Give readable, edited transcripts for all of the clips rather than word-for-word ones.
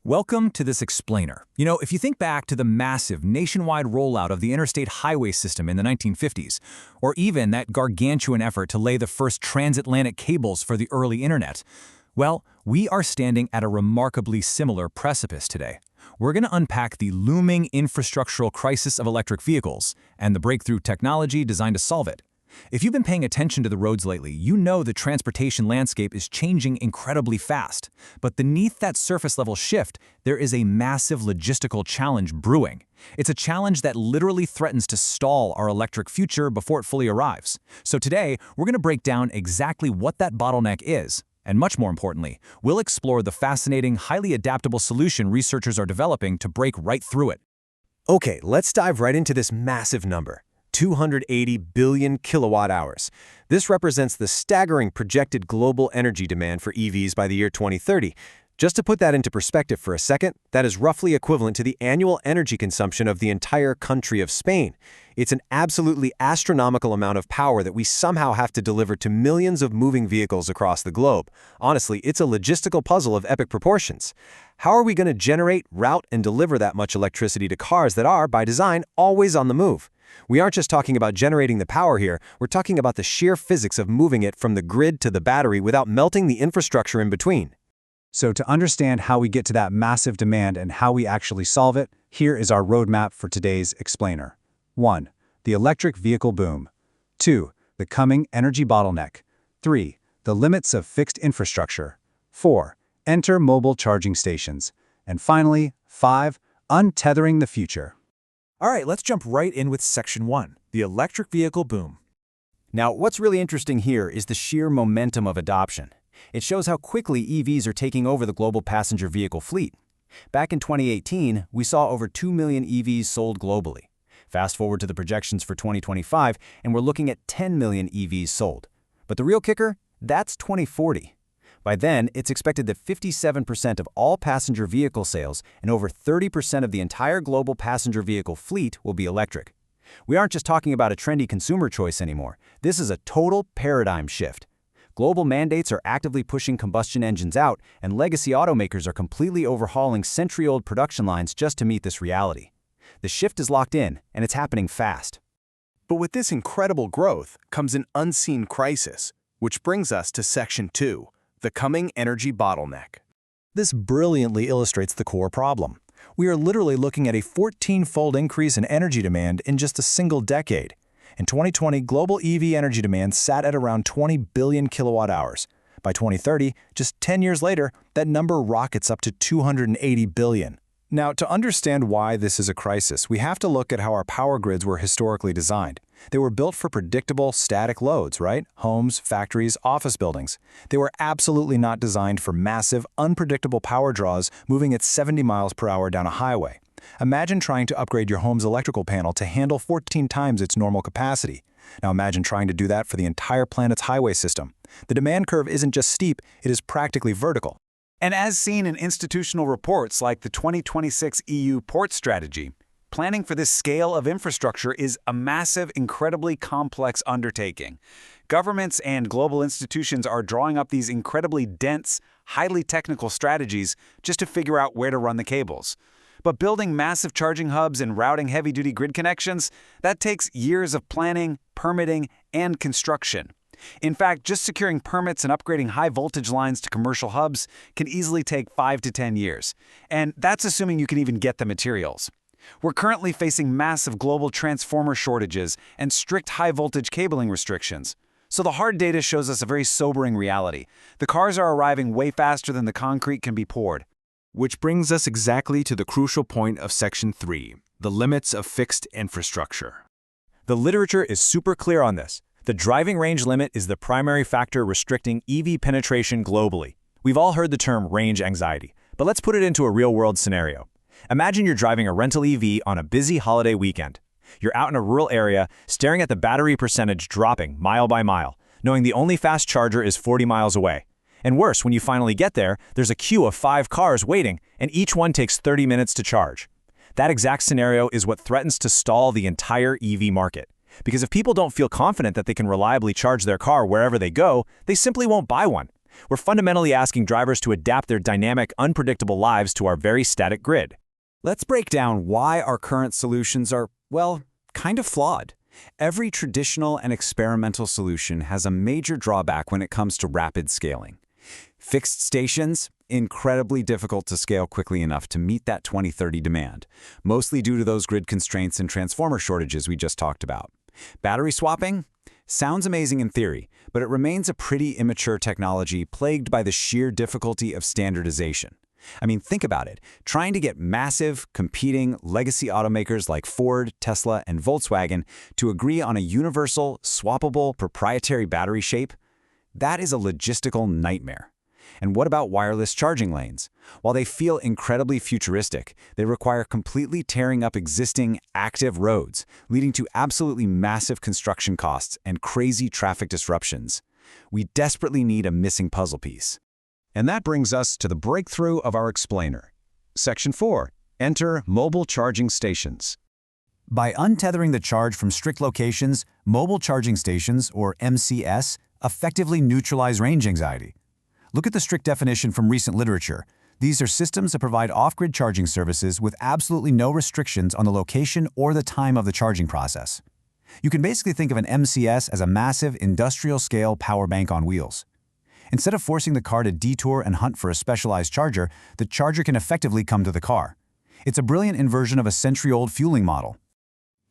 Welcome to this explainer. If you think back to the massive nationwide rollout of the interstate highway system in the 1950s, or even that gargantuan effort to lay the first transatlantic cables for the early internet, well, we are standing at a remarkably similar precipice today. We're going to unpack the looming infrastructural crisis of electric vehicles and the breakthrough technology designed to solve it. If you've been paying attention to the roads lately, you know the transportation landscape is changing incredibly fast. But beneath that surface-level shift, there is a massive logistical challenge brewing. It's a challenge that literally threatens to stall our electric future before it fully arrives. So today, we're going to break down exactly what that bottleneck is. And much more importantly, we'll explore the fascinating, highly adaptable solution researchers are developing to break right through it. Okay, let's dive right into this massive number. 280 billion kilowatt hours. This represents the staggering projected global energy demand for EVs by the year 2030. Just to put that into perspective for a second, that is roughly equivalent to the annual energy consumption of the entire country of Spain. It's an absolutely astronomical amount of power that we somehow have to deliver to millions of moving vehicles across the globe. Honestly, it's a logistical puzzle of epic proportions. How are we going to generate, route, and deliver that much electricity to cars that are, by design, always on the move? We aren't just talking about generating the power here, we're talking about the sheer physics of moving it from the grid to the battery without melting the infrastructure in between. So to understand how we get to that massive demand and how we actually solve it, here is our roadmap for today's explainer. 1. The electric vehicle boom. 2. The coming energy bottleneck. 3. The limits of fixed infrastructure. 4. Enter mobile charging stations. And finally, 5. Untethering the future. All right, let's jump right in with Section 1, the electric vehicle boom. Now, what's really interesting here is the sheer momentum of adoption. It shows how quickly EVs are taking over the global passenger vehicle fleet. Back in 2018, we saw over 2 million EVs sold globally. Fast forward to the projections for 2025, and we're looking at 10 million EVs sold. But the real kicker? That's 2040. By then, it's expected that 57% of all passenger vehicle sales and over 30% of the entire global passenger vehicle fleet will be electric. We aren't just talking about a trendy consumer choice anymore. This is a total paradigm shift. Global mandates are actively pushing combustion engines out, and legacy automakers are completely overhauling century-old production lines just to meet this reality. The shift is locked in, and it's happening fast. But with this incredible growth comes an unseen crisis, which brings us to Section 2. The coming energy bottleneck. This brilliantly illustrates the core problem. We are literally looking at a 14-fold increase in energy demand in just a single decade. In 2020, global EV energy demand sat at around 20 billion kilowatt hours. By 2030, just 10 years later, that number rockets up to 280 billion. Now, to understand why this is a crisis, we have to look at how our power grids were historically designed. They were built for predictable, static loads, right? Homes, factories, office buildings. They were absolutely not designed for massive, unpredictable power draws moving at 70 miles per hour down a highway. Imagine trying to upgrade your home's electrical panel to handle 14 times its normal capacity. Now imagine trying to do that for the entire planet's highway system. The demand curve isn't just steep, it is practically vertical. And as seen in institutional reports like the 2026 EU Port Strategy, planning for this scale of infrastructure is a massive, incredibly complex undertaking. Governments and global institutions are drawing up these incredibly dense, highly technical strategies just to figure out where to run the cables. But building massive charging hubs and routing heavy-duty grid connections, that takes years of planning, permitting, and construction. In fact, just securing permits and upgrading high-voltage lines to commercial hubs can easily take 5 to 10 years. And that's assuming you can even get the materials. We're currently facing massive global transformer shortages and strict high-voltage cabling restrictions. So the hard data shows us a very sobering reality. The cars are arriving way faster than the concrete can be poured. Which brings us exactly to the crucial point of Section 3, the limits of fixed infrastructure. The literature is super clear on this. The driving range limit is the primary factor restricting EV penetration globally. We've all heard the term range anxiety, but let's put it into a real-world scenario. Imagine you're driving a rental EV on a busy holiday weekend. You're out in a rural area, staring at the battery percentage dropping mile by mile, knowing the only fast charger is 40 miles away. And worse, when you finally get there, there's a queue of 5 cars waiting, and each one takes 30 minutes to charge. That exact scenario is what threatens to stall the entire EV market. Because if people don't feel confident that they can reliably charge their car wherever they go, they simply won't buy one. We're fundamentally asking drivers to adapt their dynamic, unpredictable lives to our very static grid. Let's break down why our current solutions are, well, kind of flawed. Every traditional and experimental solution has a major drawback when it comes to rapid scaling. Fixed stations, incredibly difficult to scale quickly enough to meet that 2030 demand, mostly due to those grid constraints and transformer shortages we just talked about. Battery swapping? Sounds amazing in theory, but it remains a pretty immature technology plagued by the sheer difficulty of standardization. I mean, think about it. Trying to get massive, competing legacy automakers like Ford, Tesla, and Volkswagen to agree on a universal, swappable, proprietary battery shape? That is a logistical nightmare. And what about wireless charging lanes? While they feel incredibly futuristic, they require completely tearing up existing, active roads, leading to absolutely massive construction costs and crazy traffic disruptions. We desperately need a missing puzzle piece. And that brings us to the breakthrough of our explainer. Section 4. Enter mobile charging stations. By untethering the charge from strict locations, mobile charging stations, or MCS, effectively neutralize range anxiety. Look at the strict definition from recent literature. These are systems that provide off-grid charging services with absolutely no restrictions on the location or the time of the charging process. You can basically think of an MCS as a massive industrial-scale power bank on wheels. Instead of forcing the car to detour and hunt for a specialized charger, the charger can effectively come to the car. It's a brilliant inversion of a century-old fueling model.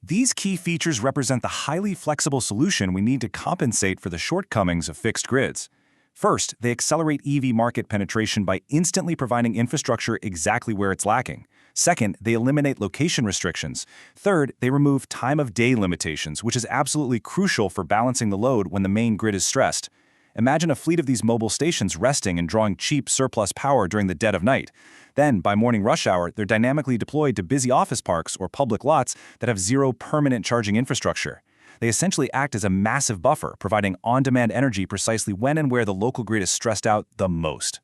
These key features represent the highly flexible solution we need to compensate for the shortcomings of fixed grids. First, they accelerate EV market penetration by instantly providing infrastructure exactly where it's lacking. Second, they eliminate location restrictions. Third, they remove time-of-day limitations, which is absolutely crucial for balancing the load when the main grid is stressed. Imagine a fleet of these mobile stations resting and drawing cheap surplus power during the dead of night. Then, by morning rush hour, they're dynamically deployed to busy office parks or public lots that have zero permanent charging infrastructure. They essentially act as a massive buffer, providing on-demand energy precisely when and where the local grid is stressed out the most.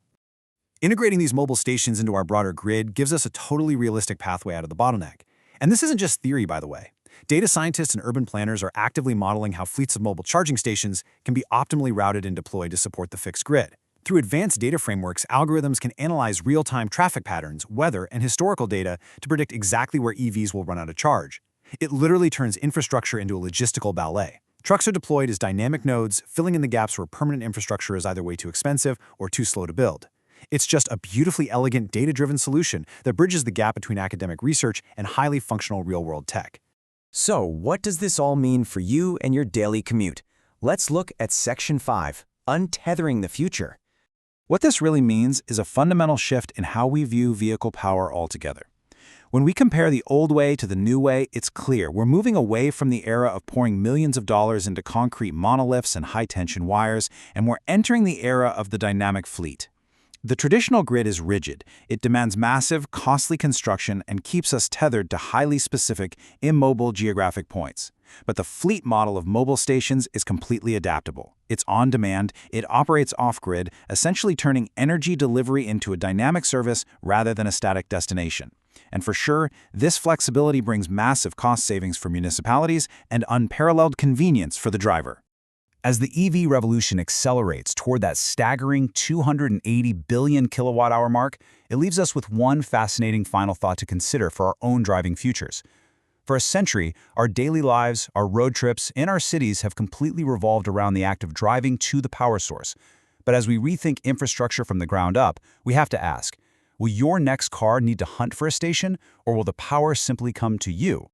Integrating these mobile stations into our broader grid gives us a totally realistic pathway out of the bottleneck. And this isn't just theory, by the way. Data scientists and urban planners are actively modeling how fleets of mobile charging stations can be optimally routed and deployed to support the fixed grid. Through advanced data frameworks, algorithms can analyze real-time traffic patterns, weather, and historical data to predict exactly where EVs will run out of charge. It literally turns infrastructure into a logistical ballet. Trucks are deployed as dynamic nodes, filling in the gaps where permanent infrastructure is either way too expensive or too slow to build. It's just a beautifully elegant, data-driven solution that bridges the gap between academic research and highly functional real-world tech. So, what does this all mean for you and your daily commute? Let's look at Section 5, Untethering the Future. What this really means is a fundamental shift in how we view vehicle power altogether. When we compare the old way to the new way, it's clear we're moving away from the era of pouring millions of dollars into concrete monoliths and high-tension wires, and we're entering the era of the dynamic fleet. The traditional grid is rigid. It demands massive, costly construction and keeps us tethered to highly specific, immobile geographic points. But the fleet model of mobile stations is completely adaptable. It's on demand, it operates off-grid, essentially turning energy delivery into a dynamic service rather than a static destination. And for sure, this flexibility brings massive cost savings for municipalities and unparalleled convenience for the driver. As the EV revolution accelerates toward that staggering 280 billion kilowatt-hour mark, it leaves us with one fascinating final thought to consider for our own driving futures. For a century, our daily lives, our road trips, and our cities have completely revolved around the act of driving to the power source. But as we rethink infrastructure from the ground up, we have to ask, will your next car need to hunt for a station, or will the power simply come to you?